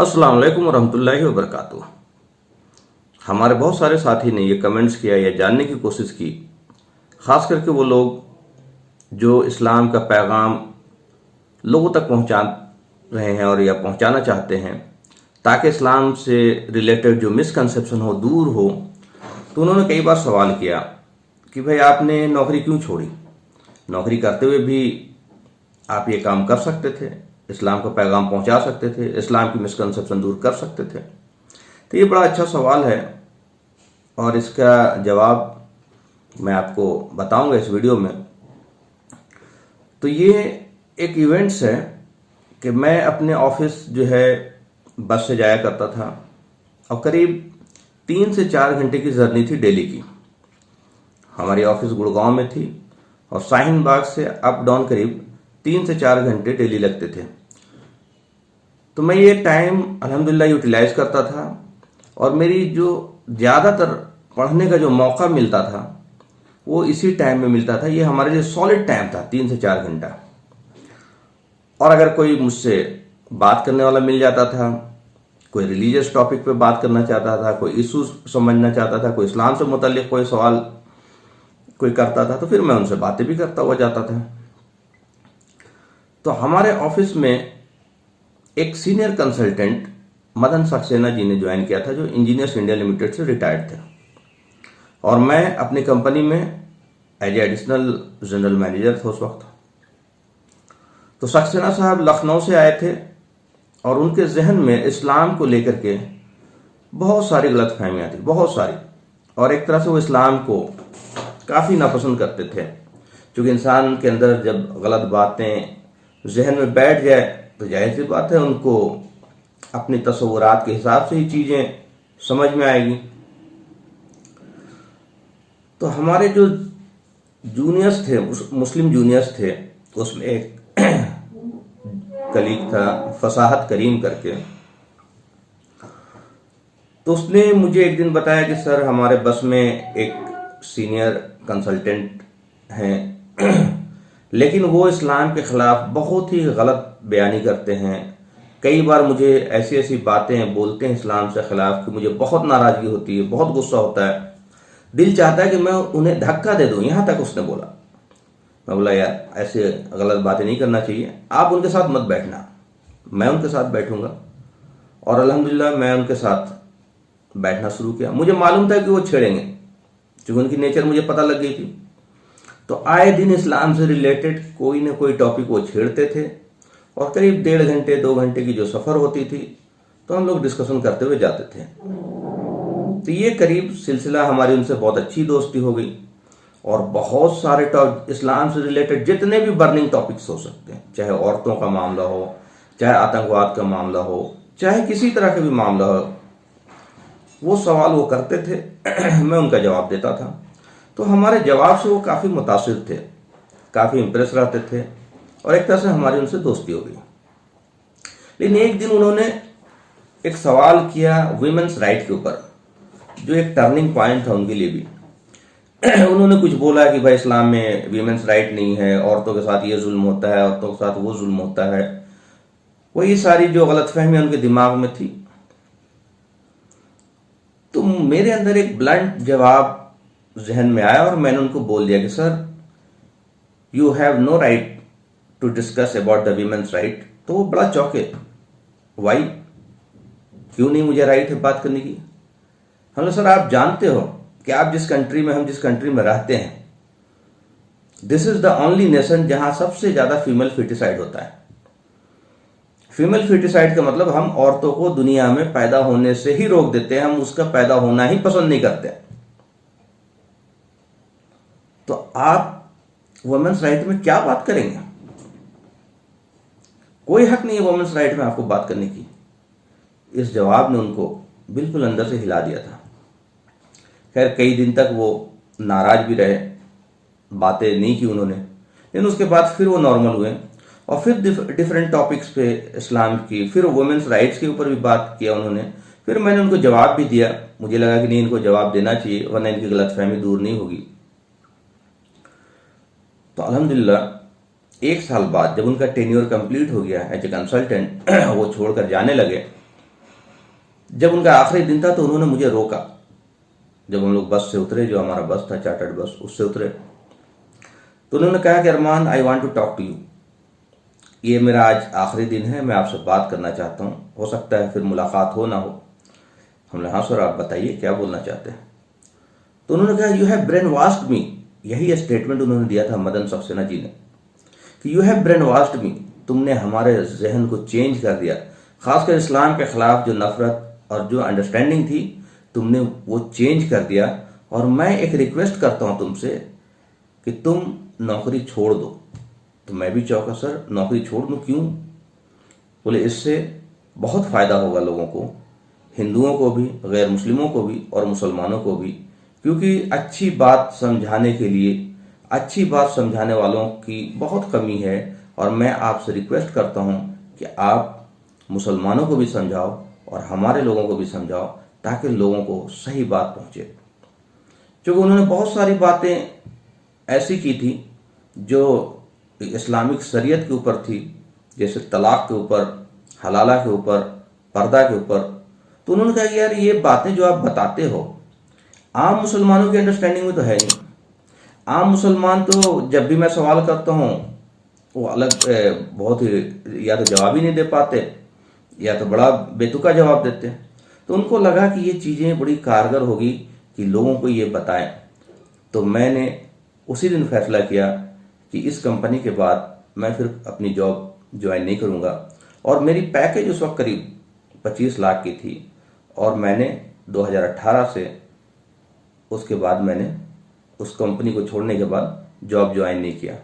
अस्सलाम वालेकुम रहमतुल्लाहि व बरकातुहू। हमारे बहुत सारे साथी ने ये कमेंट्स किया या जानने की कोशिश की, ख़ास करके वो लोग जो इस्लाम का पैगाम लोगों तक पहुंचा रहे हैं और या पहुंचाना चाहते हैं ताकि इस्लाम से रिलेटेड जो मिसकंसेप्शन हो दूर हो। तो उन्होंने कई बार सवाल किया कि भाई आपने नौकरी क्यों छोड़ी, नौकरी करते हुए भी आप ये काम कर सकते थे, इस्लाम का पैगाम पहुंचा सकते थे, इस्लाम की मिसकंसेप्शन दूर कर सकते थे। तो ये बड़ा अच्छा सवाल है और इसका जवाब मैं आपको बताऊंगा इस वीडियो में। तो ये एक इवेंट्स है कि मैं अपने ऑफिस जो है बस से जाया करता था और करीब 3 से 4 घंटे की जर्नी थी दिल्ली की। हमारी ऑफिस गुड़गांव में थी और शाहीन बाग से अप डाउन करीब 3 से 4 घंटे डेली लगते थे। तो मैं ये टाइम अल्हम्दुलिल्लाह यूटिलाइज करता था और मेरी जो ज़्यादातर पढ़ने का जो मौका मिलता था वो इसी टाइम में मिलता था। ये हमारे लिए सॉलिड टाइम था 3 से 4 घंटा। और अगर कोई मुझसे बात करने वाला मिल जाता था, कोई रिलीजियस टॉपिक पे बात करना चाहता था, कोई इशू समझना चाहता था, कोई इस्लाम से मुतल्लिक कोई सवाल कोई करता था, तो फिर मैं उनसे बातें भी करता हुआ जाता था। तो हमारे ऑफिस में एक सीनियर कंसल्टेंट मदन सक्सेना जी ने ज्वाइन किया था, जो इंजीनियर्स इंडिया लिमिटेड से रिटायर्ड थे और मैं अपनी कंपनी में एज एडिशनल जनरल मैनेजर था उस वक्त। तो सक्सेना साहब लखनऊ से आए थे और उनके जहन में इस्लाम को लेकर के बहुत सारी गलतफहमियां थी, बहुत सारी। और एक तरह से वो इस्लाम को काफ़ी नापसंद करते थे, क्योंकि इंसान के अंदर जब गलत बातें जहन में बैठ जाए तो जाहिर सी बात है उनको अपनी तस्वुरात के हिसाब से ही चीज़ें समझ में आएगी। तो हमारे जो जूनियर्स थे, मुस्लिम जूनियर्स थे, उसमें एक कलीग था फसाहत करीम करके। तो उसने मुझे एक दिन बताया कि सर हमारे बस में एक सीनियर कंसल्टेंट हैं लेकिन वो इस्लाम के खिलाफ बहुत ही गलत बयानी करते हैं। कई बार मुझे ऐसी ऐसी बातें बोलते हैं इस्लाम से खिलाफ कि मुझे बहुत नाराजगी होती है, बहुत गुस्सा होता है, दिल चाहता है कि मैं उन्हें धक्का दे दूं। यहाँ तक उसने बोला। मैं बोला यार ऐसे गलत बातें नहीं करना चाहिए, आप उनके साथ मत बैठना, मैं उनके साथ बैठूंगा। और अल्हम्दुलिल्लाह मैं उनके साथ बैठना शुरू किया। मुझे मालूम था कि वो छेड़ेंगे, क्योंकि उनकी नेचर मुझे पता लग गई थी। तो आए दिन इस्लाम से रिलेटेड कोई ना कोई टॉपिक वो छेड़ते थे और करीब 1.5 घंटे 2 घंटे की जो सफ़र होती थी तो हम लोग डिस्कशन करते हुए जाते थे। तो ये करीब सिलसिला हमारी उनसे बहुत अच्छी दोस्ती हो गई और बहुत सारे इस्लाम से रिलेटेड जितने भी बर्निंग टॉपिक्स हो सकते हैं, चाहे औरतों का मामला हो, चाहे आतंकवाद का मामला हो, चाहे किसी तरह का भी मामला हो, वो सवाल वो करते थे मैं उनका जवाब देता था। तो हमारे जवाब से वो काफ़ी मुतासिर थे, काफ़ी इम्प्रेस रहते थे और एक तरह से हमारी उनसे दोस्ती हो गई। लेकिन एक दिन उन्होंने एक सवाल किया वीमेंस राइट के ऊपर, जो एक टर्निंग पॉइंट था उनके लिए भी। उन्होंने कुछ बोला कि भाई इस्लाम में वीमेंस राइट नहीं है, औरतों के साथ ये जुल्म होता है, औरतों के साथ वो जुल्म होता है। वही सारी जो गलतफहमियां उनके दिमाग में थी। तो मेरे अंदर एक ब्लंट जवाब जहन में आया और मैंने उनको बोल दिया कि sir you have no right to discuss about the women's right. तो वो बड़ा चौंके, वाई, क्यों नहीं मुझे राइट है बात करने की। हमने सर आप जानते हो कि आप जिस कंट्री में, हम जिस कंट्री में रहते हैं, this is the only nation जहां सबसे ज्यादा फीमेल फिटिसाइड होता है। फीमेल फिटिसाइड का मतलब हम औरतों को दुनिया में पैदा होने से ही रोक देते हैं, हम उसका पैदा होना ही पसंद नहीं करते। तो आप वुमेन्स राइट में क्या बात करेंगे? कोई हक नहीं है वुमेन्स राइट में आपको बात करने की। इस जवाब ने उनको बिल्कुल अंदर से हिला दिया था। खैर कई दिन तक वो नाराज भी रहे, बातें नहीं की उन्होंने, लेकिन उसके बाद फिर वो नॉर्मल हुए और फिर डिफरेंट टॉपिक्स पे इस्लाम की, फिर वुमेन्स राइट्स के ऊपर भी बात किया उन्होंने। फिर मैंने उनको जवाब भी दिया, मुझे लगा कि नहीं इनको जवाब देना चाहिए वरना इनकी गलतफहमी दूर नहीं होगी। तो अल्हम्दुलिल्लाह 1 साल बाद जब उनका टेन्योर कंप्लीट हो गया एज ए कंसल्टेंट, वो छोड़कर जाने लगे, जब उनका आखिरी दिन था तो उन्होंने मुझे रोका। जब हम लोग बस से उतरे, जो हमारा बस था चार्टर्ड बस, उससे उतरे, तो उन्होंने कहा कि Arman, I want to talk to you, ये मेरा आज आखिरी दिन है, मैं आपसे बात करना चाहता हूँ, हो सकता है फिर मुलाकात हो ना हो। हमने, हाँ सर आप बताइए क्या बोलना चाहते हैं। तो उन्होंने कहा, यू हैव ब्रेन वॉश्ड मी। यही स्टेटमेंट उन्होंने दिया था मदन सक्सेना जी ने, कि यू हैव ब्रेन वॉश्ड मी, तुमने हमारे जहन को चेंज कर दिया। खासकर इस्लाम के खिलाफ जो नफरत और जो अंडरस्टैंडिंग थी, तुमने वो चेंज कर दिया। और मैं एक रिक्वेस्ट करता हूँ तुमसे कि तुम नौकरी छोड़ दो। तो मैं भी चौंका, सर नौकरी छोड़ दूँ, क्यों? बोले इससे बहुत फ़ायदा होगा लोगों को, हिंदुओं को भी, गैर मुस्लिमों को भी और मुसलमानों को भी, क्योंकि अच्छी बात समझाने के लिए, अच्छी बात समझाने वालों की बहुत कमी है। और मैं आपसे रिक्वेस्ट करता हूं कि आप मुसलमानों को भी समझाओ और हमारे लोगों को भी समझाओ, ताकि लोगों को सही बात पहुंचे। क्योंकि उन्होंने बहुत सारी बातें ऐसी की थी जो इस्लामिक शरीयत के ऊपर थी, जैसे तलाक के ऊपर, हलाला के ऊपर, पर्दा के ऊपर। तो उन्होंने कहा कि यार ये बातें जो आप बताते हो, आम मुसलमानों की अंडरस्टैंडिंग में तो है नहीं। आम मुसलमान तो जब भी मैं सवाल करता हूँ वो अलग बहुत ही, या तो जवाब ही नहीं दे पाते या तो बड़ा बेतुका जवाब देते हैं। तो उनको लगा कि ये चीज़ें बड़ी कारगर होगी कि लोगों को ये बताएं। तो मैंने उसी दिन फैसला किया कि इस कंपनी के बाद मैं फिर अपनी जॉब ज्वाइन नहीं करूँगा। और मेरी पैकेज उस वक्त करीब 25 लाख की थी, और मैंने 2018 से, उसके बाद मैंने उस कंपनी को छोड़ने के बाद जॉब ज्वाइन नहीं किया।